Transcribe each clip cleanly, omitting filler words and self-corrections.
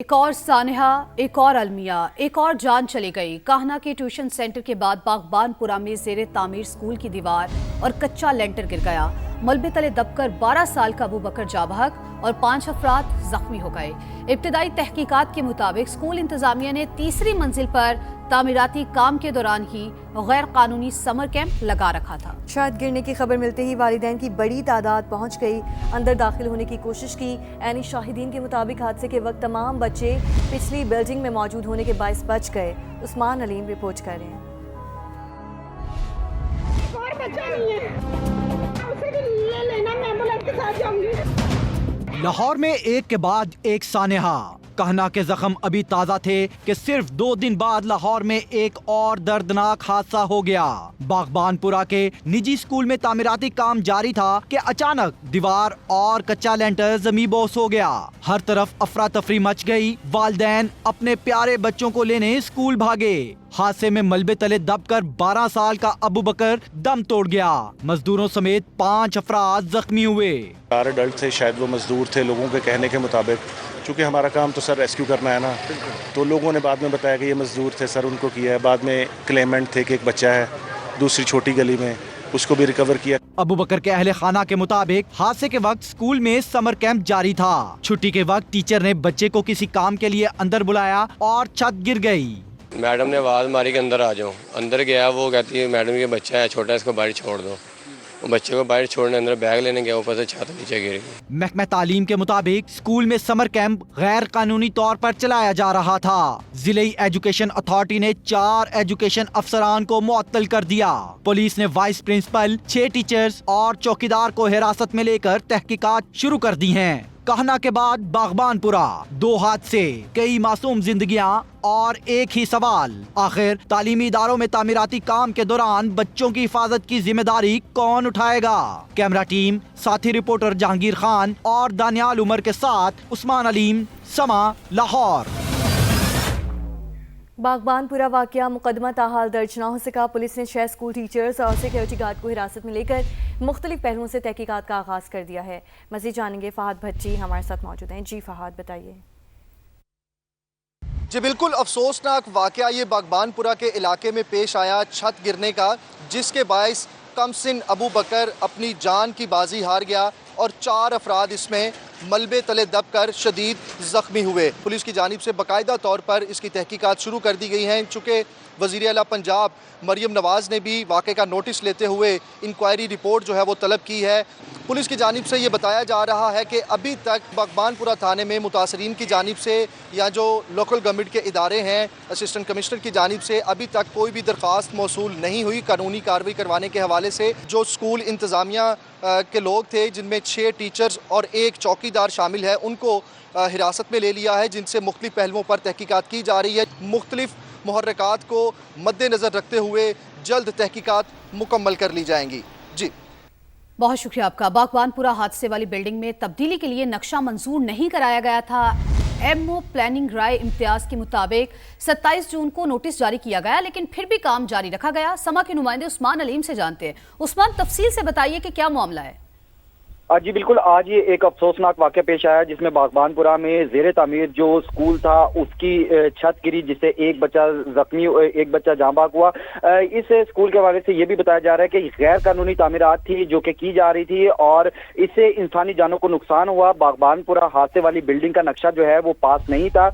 एक और सानहा, एक और अलमिया, एक और जान चली गई। कान्हा के ट्यूशन सेंटर के बाद बागबानपुरा में ज़ेरे तामीर स्कूल की दीवार और कच्चा लेंटर गिर गया। मलबे तले दबकर 12 साल का अबू बकर जाबहक और 5 अफराद जख्मी हो गए। इब्तिदाई तहकीकात के मुताबिक स्कूल इंतजामिया ने तीसरी मंजिल पर तामीराती काम के दौरान ही गैर कानूनी समर कैंप लगा रखा था। शायद गिरने की खबर मिलते ही वालिदैन की बड़ी तादाद पहुंच गई, अंदर दाखिल होने की कोशिश की। ऐनी शाहिदीन के मुताबिक हादसे के वक्त तमाम बच्चे पिछली बिल्डिंग में मौजूद होने के बायस बच गए। उस्मान अलीम रिपोर्ट कर रहे हैं। और बच्चा नहीं है, उसे भी ले लेना, मैं एम्बुलेंस के साथ जाऊंगी। लाहौर में एक के बाद एक सानहा। कहना के जख्म अभी ताजा थे कि सिर्फ 2 दिन बाद लाहौर में एक और दर्दनाक हादसा हो गया। बागबानपुरा के निजी स्कूल में तामीराती काम जारी था कि अचानक दीवार और कच्चा लेंटर जमीन बोस हो गया। हर तरफ अफरा तफरी मच गई। वालिदैन अपने प्यारे बच्चों को लेने स्कूल भागे। हादसे में मलबे तले दबकर 12 साल का अबू बकर दम तोड़ गया। मजदूरों समेत 5 अफराद जख्मी हुए। 4 अडल्ट थे, शायद वो मजदूर थे लोगों के कहने के मुताबिक। चूँकि हमारा काम तो सर रेस्क्यू करना है ना, तो लोगों ने बाद में बताया कि ये मजदूर थे सर, उनको किया है। बाद में क्लेमेंट थे कि एक बच्चा है दूसरी छोटी गली में, उसको भी रिकवर किया। अबू बकर के अहले खाना के मुताबिक हादसे के वक्त स्कूल में समर कैंप जारी था। छुट्टी के वक्त टीचर ने बच्चे को किसी काम के लिए अंदर बुलाया और छत गिर गई। मैडम ने आवाज़ मारी कि अंदर आ जाओ। अंदर गया, वो कहती है मैडम ये बच्चा है छोटा, इसको बाहर छोड़ दो। वो बच्चे को बाहर छोड़ने अंदर बैग लेने गया, ऊपर से छत नीचे गिर गई। महकमा तालीम के मुताबिक स्कूल में समर कैंप गैर कानूनी तौर पर चलाया जा रहा था। जिले एजुकेशन अथॉरिटी ने 4 एजुकेशन अफसरान को मुअत्तल कर दिया। पुलिस ने वाइस प्रिंसिपल, 6 टीचर्स और चौकीदार को हिरासत में लेकर तहकीकात शुरू कर दी हैं। कहना के बाद बागबानपुरा, 2 हादसे, कई मासूम जिंदगियां और एक ही सवाल, आखिर तालीमी इदारों में तामीराती काम के दौरान बच्चों की हिफाजत की जिम्मेदारी कौन उठाएगा? कैमरा टीम साथी रिपोर्टर जहांगीर खान और दानियाल उमर के साथ उस्मान अलीम, समा, लाहौर। बागबानपुरा वाकया मुकदमा ताहाल दर्ज न हो सका। पुलिस ने 6 स्कूल टीचर्स और सिक्योरिटी गार्ड को हिरासत में लेकर मुख्तलिफ पहलुओं से तहकीकात का आगाज कर दिया है। मज़ीद जानेंगे, फहद भट्टी हमारे साथ मौजूद हैं। जी फहद, बताइए। जी बिल्कुल अफसोसनाक वाकया ये बागबानपुरा के इलाके में पेश आया, छत गिरने का, जिसके बायस कमसिन अबू बकर अपनी जान की बाजी हार गया और 4 अफराद इसमें मलबे तले दबकर शदीद ज़ख्मी हुए। पुलिस की जानिब से बाकायदा तौर पर इसकी तहकीकात शुरू कर दी गई हैं। चूँकि वज़ीर आला पंजाब मरियम नवाज़ ने भी वाक़े का नोटिस लेते हुए इंक्वायरी रिपोर्ट जो है वो तलब की है। पुलिस की जानिब से ये बताया जा रहा है कि अभी तक बागबानपुरा थाने में मुतासरीन की जानिब से या जो लोकल गवर्नमेंट के इदारे हैं, असिस्टेंट कमिश्नर की जानिब से अभी तक कोई भी दरख्वास्त मौसूल नहीं हुई कानूनी कार्रवाई करवाने के हवाले से। जो स्कूल इंतज़ामिया के लोग थे, जिनमें 6 टीचर्स और 1 चौकीदार शामिल है, उनको हिरासत में ले लिया है, जिनसे मुख्तलिफ पहलुओं पर तहकीकात की जा रही है। मुख्तलिफ मुहर्रिकात को मद्देनज़र रखते हुए जल्द तहकीकात मुकम्मल कर ली जाएंगी। जी बहुत शुक्रिया आपका। बागबानपुरा हादसे वाली बिल्डिंग में तब्दीली के लिए नक्शा मंजूर नहीं कराया गया था। एमओ प्लानिंग राय इम्तियाज के मुताबिक 27 जून को नोटिस जारी किया गया, लेकिन फिर भी काम जारी रखा गया। समा के नुमाइंदे उस्मान अलीम से जानते हैं। उस्मान, तफसील से बताइए कि क्या मामला है। जी बिल्कुल, आज ये एक अफसोसनाक वाक़या पेश आया जिसमें बागबानपुरा में ज़ेरे तामीर जो स्कूल था उसकी छत गिरी, जिससे एक बच्चा जख्मी, एक बच्चा जाँ बाग हुआ। इस स्कूल के हवाले से ये भी बताया जा रहा है कि गैर कानूनी तामीरात थी जो कि की जा रही थी और इससे इंसानी जानों को नुकसान हुआ। बागबानपुरा हादसे वाली बिल्डिंग का नक्शा जो है वो पास नहीं था।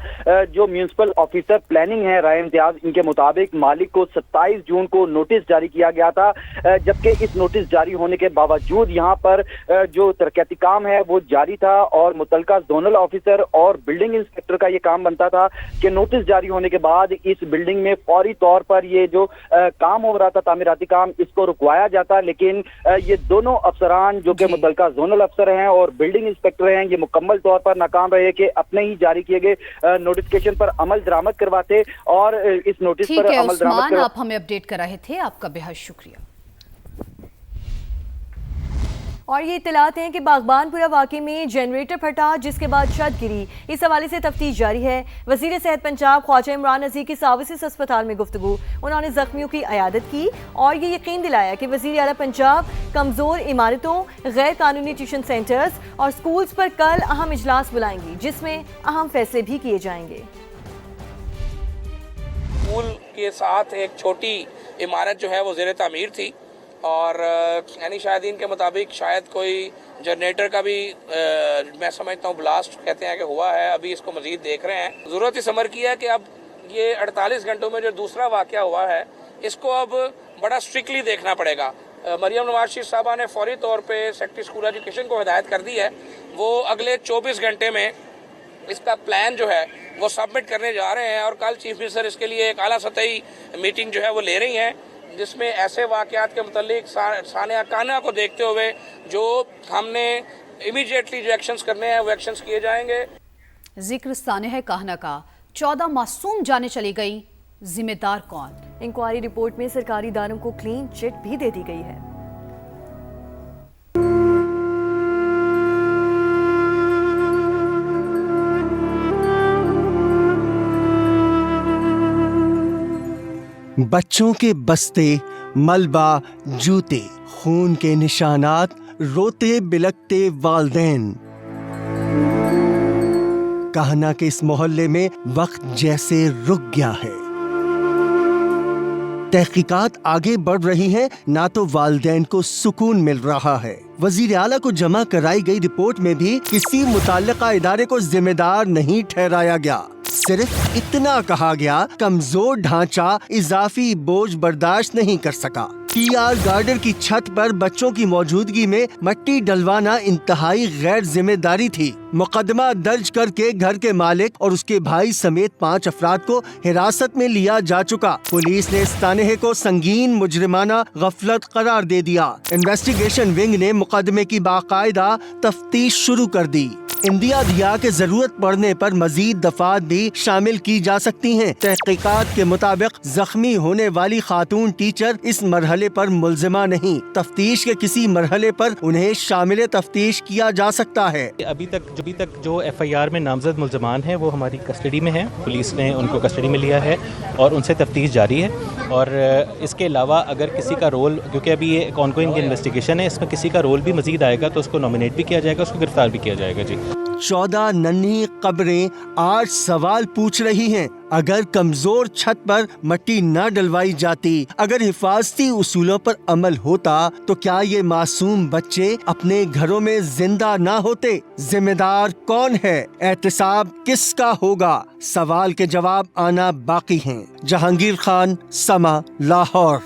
जो म्यूनसिपल ऑफिसर प्लानिंग है राय इम्तियाज, इनके मुताबिक मालिक को 27 जून को नोटिस जारी किया गया था, जबकि इस नोटिस जारी होने के बावजूद यहाँ पर जो तरक्याती काम है वो जारी था और मुतलका जोनल ऑफिसर और बिल्डिंग इंस्पेक्टर का ये काम बनता था कि नोटिस जारी होने के बाद इस बिल्डिंग में फौरी तौर पर ये जो काम हो रहा था तामीराती काम, इसको रुकवाया जाता। लेकिन ये दोनों अफसरान जो कि मुतलका जोनल अफसर हैं और बिल्डिंग इंस्पेक्टर हैं, ये मुकम्मल तौर पर नाकाम रहे कि अपने ही जारी किए गए नोटिफिकेशन पर अमल दरामद करवाते और इस नोटिस पर अमल दरामद। आप हमें अपडेट कर रहे थे, आपका बेहद शुक्रिया। اور یہ اطلاعات ہیں کہ باغبان پورہ واقعے میں جنریٹر پھٹا جس کے بعد چھت گری. اس حوالے سے تفتیش جاری ہے. وزیر صحت پنجاب خواجہ عمران نذیر کی سروسز اسپتال میں گفتگو. انہوں نے زخمیوں کی عیادت کی اور یہ یقین دلایا کہ وزیر اعلیٰ پنجاب کمزور عمارتوں، غیر قانونی ٹیوشن سینٹرز اور سکولز پر کل اہم اجلاس بلائیں گی جس میں اہم فیصلے بھی کیے جائیں گے. اسکول کے ساتھ ایک چھوٹی عمارت جو ہے وہ زیر تعمیر تھی اور یعنی شاہدین کے مطابق شاید کوئی جنریٹر کا بھی میں سمجھتا ہوں بلاسٹ کہتے ہیں کہ ہوا ہے. ابھی اس کو مزید دیکھ رہے ہیں. ضرورت اس امر کی ہے کہ اب یہ 48 گھنٹوں میں جو دوسرا واقعہ ہوا ہے اس کو اب بڑا اسٹرکٹلی دیکھنا پڑے گا. مریم نواز شریف صاحبہ نے فوری طور پہ سیکٹری اسکول ایجوکیشن کو ہدایت کر دی ہے. وہ اگلے 24 گھنٹے میں اس کا پلان جو ہے وہ سبمٹ کرنے جا رہے ہیں اور کل چیف منسٹر اس کے لیے ایک اعلیٰ سطحی میٹنگ جو ہے وہ لے رہی ہیں جس میں ایسے واقعات کے متعلق سانحہ کانہ کو دیکھتے ہوئے جو ہم نے امیڈیٹلی جو ایکشنز کرنے ہیں وہ ایکشنز کیے جائیں گے. ذکر سانحہ کانہ کا. 14 معصوم جانیں چلی گئی، ذمہ دار کون؟ انکوائری رپورٹ میں سرکاری اداروں کو کلین چٹ بھی دے دی گئی ہے. بچوں کے بستے، ملبہ، جوتے، خون کے نشانات، روتے بلکتے والدین. کہنا کہ اس محلے میں وقت جیسے رک گیا ہے. تحقیقات آگے بڑھ رہی ہیں، نہ تو والدین کو سکون مل رہا ہے. وزیر اعلیٰ کو جمع کرائی گئی رپورٹ میں بھی کسی متعلقہ ادارے کو ذمہ دار نہیں ٹھہرایا گیا. صرف اتنا کہا گیا کمزور ڈھانچہ اضافی بوجھ برداشت نہیں کر سکا. ٹی آر گارڈر کی چھت پر بچوں کی موجودگی میں مٹی ڈلوانا انتہائی غیر ذمہ داری تھی. مقدمہ درج کر کے گھر کے مالک اور اس کے بھائی سمیت 5 افراد کو حراست میں لیا جا چکا. پولیس نے اس سانحے کو سنگین مجرمانہ غفلت قرار دے دیا. انویسٹیگیشن ونگ نے مقدمے کی باقاعدہ تفتیش شروع کر دی. اندیا دیا کہ ضرورت پڑنے پر مزید دفعات بھی شامل کی جا سکتی ہیں. تحقیقات کے مطابق زخمی ہونے والی خاتون ٹیچر اس مرحلے پر ملزمہ نہیں. تفتیش کے کسی مرحلے پر انہیں شامل تفتیش کیا جا سکتا ہے. ابھی تک جو ایف آئی آر میں نامزد ملزمان ہیں وہ ہماری کسٹڈی میں ہیں. پولیس نے ان کو کسٹڈی میں لیا ہے اور ان سے تفتیش جاری ہے. اور اس کے علاوہ اگر کسی کا رول، کیونکہ ابھی یہ ایک آن گوئنگ انویسٹیگیشن ہے، اس میں کسی کا رول بھی مزید آئے گا تو اس کو نامینیٹ بھی کیا جائے گا، اس کو گرفتار بھی کیا جائے گا. جی 14 ننھی قبریں آج سوال پوچھ رہی ہیں. اگر کمزور چھت پر مٹی نہ ڈلوائی جاتی، اگر حفاظتی اصولوں پر عمل ہوتا تو کیا یہ معصوم بچے اپنے گھروں میں زندہ نہ ہوتے؟ ذمہ دار کون ہے؟ احتساب کس کا ہوگا؟ سوال کے جواب آنا باقی ہیں. جہانگیر خان، سما، لاہور.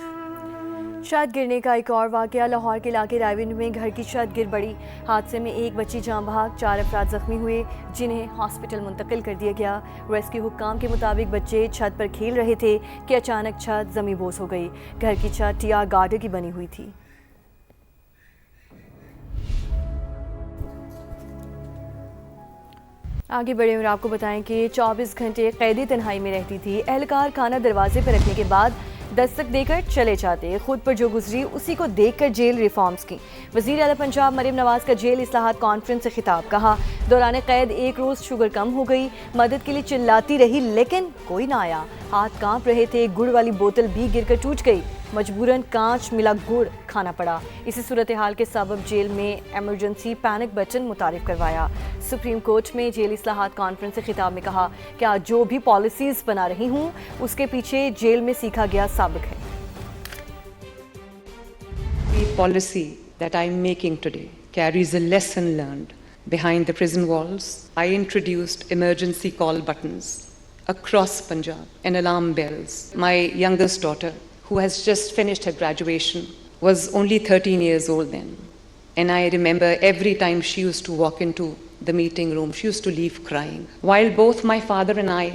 چھت گرنے کا ایک اور واقعہ. لاہور کے علاقے رائیونڈ میں گھر کی چھت گر پڑی. حادثے میں ایک بچی جاں بحق، 4 افراد زخمی ہوئے جنہیں ہاسپٹل منتقل کر دیا گیا. ریسکیو حکام کے مطابق بچے چھت پر کھیل رہے تھے کہ اچانک چھت زمیں بوس ہو گئی. گھر کی چھت ٹی آر گارڈر کی بنی ہوئی تھی. آگے بڑھے اور آپ کو بتائیں کہ 24 گھنٹے قیدی تنہائی میں رہتی تھی. اہلکار کھانا دروازے پر رکھنے کے بعد دستک دے کر چلے جاتے. خود پر جو گزری اسی کو دیکھ کر جیل ریفارمز کی. وزیر اعلیٰ پنجاب مریم نواز کا جیل اصلاحات کانفرنس سے خطاب. کہا دوران قید ایک روز شوگر کم ہو گئی. مدد کے لیے چلاتی رہی لیکن کوئی نہ آیا. ہاتھ کانپ رہے تھے. گڑ والی بوتل بھی گر کر ٹوٹ گئی. مجبوراً کانچ ملا گڑ کھانا پڑا. اسی صورتحال کے سبب جیل میں ایمرجنسی پینک بٹن متعارف کروایا. سپریم کورٹ میں جیل اصلاحات کانفرنس سے خطاب میں کہا کہ آج جو بھی پالیسیز بنا رہی ہوں اس کے پیچھے جیل میں سیکھا گیا سابق ہے. The policy that I'm making today carries a lesson learned. Behind the prison walls, I introduced emergency call buttons across Punjab and alarm bells. My youngest daughter, who has just finished her graduation, was only 13 years old then. And I remember every time she used to walk into the meeting room, she used to leave crying. While both my father and I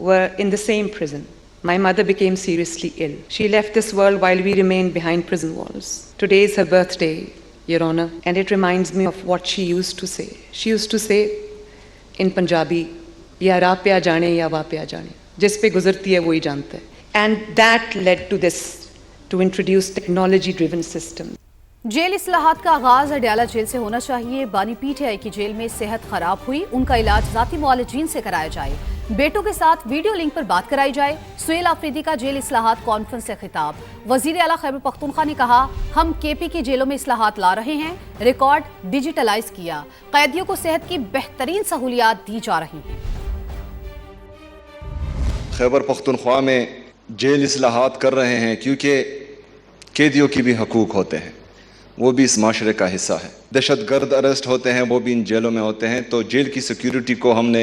were in the same prison, my mother became seriously ill. She left this world while we remained behind prison walls. Today is her birthday, Your Honor, and it reminds me of what she used to say. She used to say in Punjabi, ya ra pe aa jane ya wa pe aa jane. Jis pe guzarti hai wohi janta hai. And that led to this, to introduce technology-driven systems. Jail इस्लाहात का आगाज Adiala jail से होना चाहिए। बानी PTI की jail में सेहत खराब हुई, उनका इलाज जाती मुआलिजीन से कराया जाए। बेटों के साथ वीडियो लिंक पर बात कराई जाए। सुहेल आफरीदी का जेल इस्लाहात कॉन्फ्रेंस से खिताब। वजीर आला खैबर पख्तूनख्वा ने कहा, हम केपी की जेलों में इस्लाहात ला रहे हैं, रिकॉर्ड डिजिटलाइज किया, कैदियों को सेहत की बेहतरीन सहूलियात दी जा रही हैं। खैबर पख्तूनख्वा में जेल इस्लाहात कर रहे हैं क्योंकि कैदियों की भी हकूक़ होते हैं, वो भी इस माशरे का हिस्सा है। दहशतगर्द अरेस्ट होते हैं, वो भी इन जेलों में होते हैं, तो जेल की सिक्योरिटी को हमने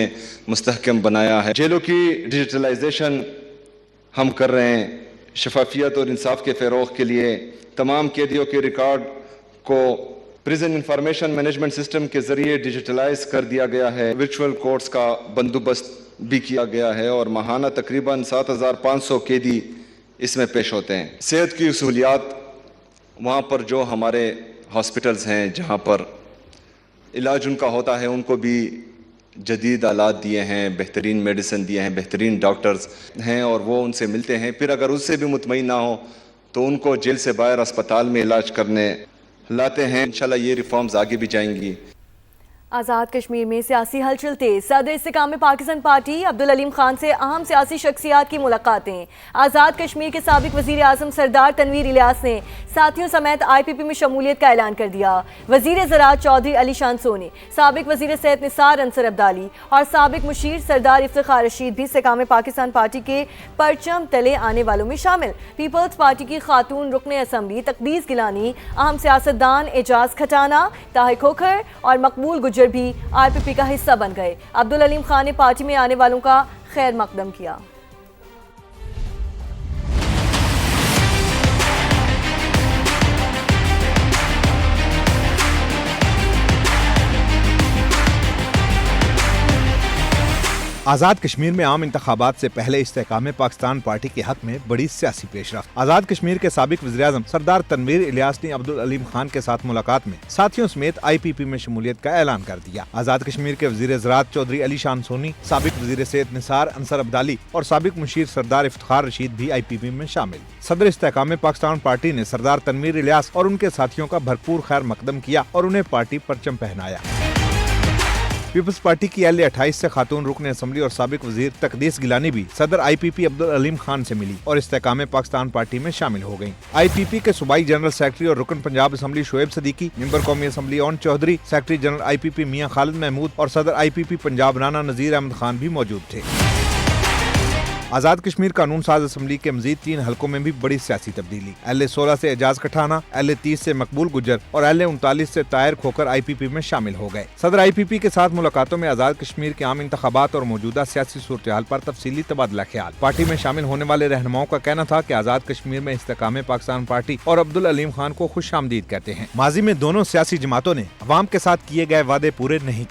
मुस्तहकम बनाया है। जेलों की डिजिटलाइजेशन हम कर रहे हैं। शफाफियत और इंसाफ के फ़रोग़ के लिए तमाम कैदियों के रिकॉर्ड को प्रिजन इंफॉर्मेशन मैनेजमेंट सिस्टम के ज़रिए डिजिटलाइज कर दिया गया है। वर्चुअल कोर्ट्स का बंदोबस्त भी किया गया है और माहाना तकरीबन 7,500 कैदी इसमें पेश होते हैं। सेहत की सहूलियात वहाँ पर जो हमारे हॉस्पिटल्स हैं जहाँ पर इलाज उनका होता है, उनको भी जदीद आलात दिए हैं, बेहतरीन मेडिसिन दिए हैं, बेहतरीन डॉक्टर्स हैं और वो उनसे मिलते हैं। फिर अगर उससे भी मुतमईन ना हो तो उनको जेल से बाहर अस्पताल में इलाज करने लाते हैं। इंशाल्लाह ये रिफॉर्म्स आगे भी जाएंगी। आज़ाद कश्मीर में सियासी हलचल तेज। सदर इस्तेकाम पाकिस्तान पार्टी अब्दुल अलीम खान से अहम सियासी शख्सियात की मुलाकातें। आज़ाद कश्मीर के साबिक वज़ीर आज़म सरदार तनवीर इलियास ने साथियों समेत IPP में शमूलियत का ऐलान कर दिया। वज़ीर ज़राअत चौधरी अली शान सोनी, साबिक वज़ीर सेहत निसार अंसर अब्दाली और साबिक मुशीर सरदार इफ्तिखार रशीद भी इस्तेकाम पाकिस्तान पार्टी के परचम तले आने वालों में शामिल। पीपल्स पार्टी की खातून रुकन असम्बली तकदीस गिलानी, अहम सियासतदान एजाज खटाना, ताहिर खोखर और मकबूल गुजर भी IPP का हिस्सा बन गए। अब्दुल अलीम खान ने पार्टी में आने वालों का खैर मकदम किया। आज़ाद कश्मीर में आम इंतखाबात से पहले इस्तेकाम पाकिस्तान पार्टी के हक में बड़ी सियासी पेशरफ्त। आज़ाद कश्मीर के साबिक वज़ीर-ए-आज़म सरदार तनवीर इलियास ने अब्दुल अलीम खान के साथ मुलाकात में साथियों समेत IPP में शमूलियत का ऐलान कर दिया। आज़ाद कश्मीर के वज़ीर ज़राअत चौधरी अली शान सोनी, साबिक वज़ीर सेहत निसार अंसर अब्दाली और साबिक मुशीर सरदार इफ्तिखार रशीद भी IPP में शामिल। सदर इस्तेकाम पाकिस्तान पार्टी ने सरदार तनवीर इलियास और उनके साथियों का भरपूर खैर मकदम किया और उन्हें पार्टी परचम पहनाया। पीपल्स पार्टी की LA-28 से खातून रुकन असम्बली और साबिक वजीर तकदीस गिलानी भी सदर IPP अब्दुल अलीम खान से मिली और इस्तेकाम पाकिस्तान पार्टी में शामिल हो गयी। IPP के सूबाई जनरल सेक्रेटरी और रुकन पंजाब असम्बली शोएब सदीकी, मेंबर कौमी assembly Aun Chaudhry, secretary general IPP Mian Khalid Mahmood और सदर IPP पंजाब राना नज़ीर अहमद खान भी मौजूद थे। आज़ाद कश्मीर कानून साज असम्बली के मजीद 3 हलकों में भी बड़ी सियासी तब्दीली। LA-16 से एजाज खटाना, LA-30 से मकबूल गुजर और LA-39 से ताहिर खोखर IPP में शामिल हो गए। सदर IPP के साथ मुलाकातों में आज़ाद कश्मीर के आम इंतखाबात और मौजूदा सियासी सूरत-ए-हाल पर तफसीली तबादला ख्याल। पार्टी में शामिल होने वाले रहनुमाओं का कहना था कि आज़ाद कश्मीर में इस्तेकाम पाकिस्तान पार्टी और अब्दुल अलीम खान को खुश आमदीद कहते हैं। माजी में दोनों सियासी जमातों ने अवाम के साथ किए गए वादे पूरे नहीं किए।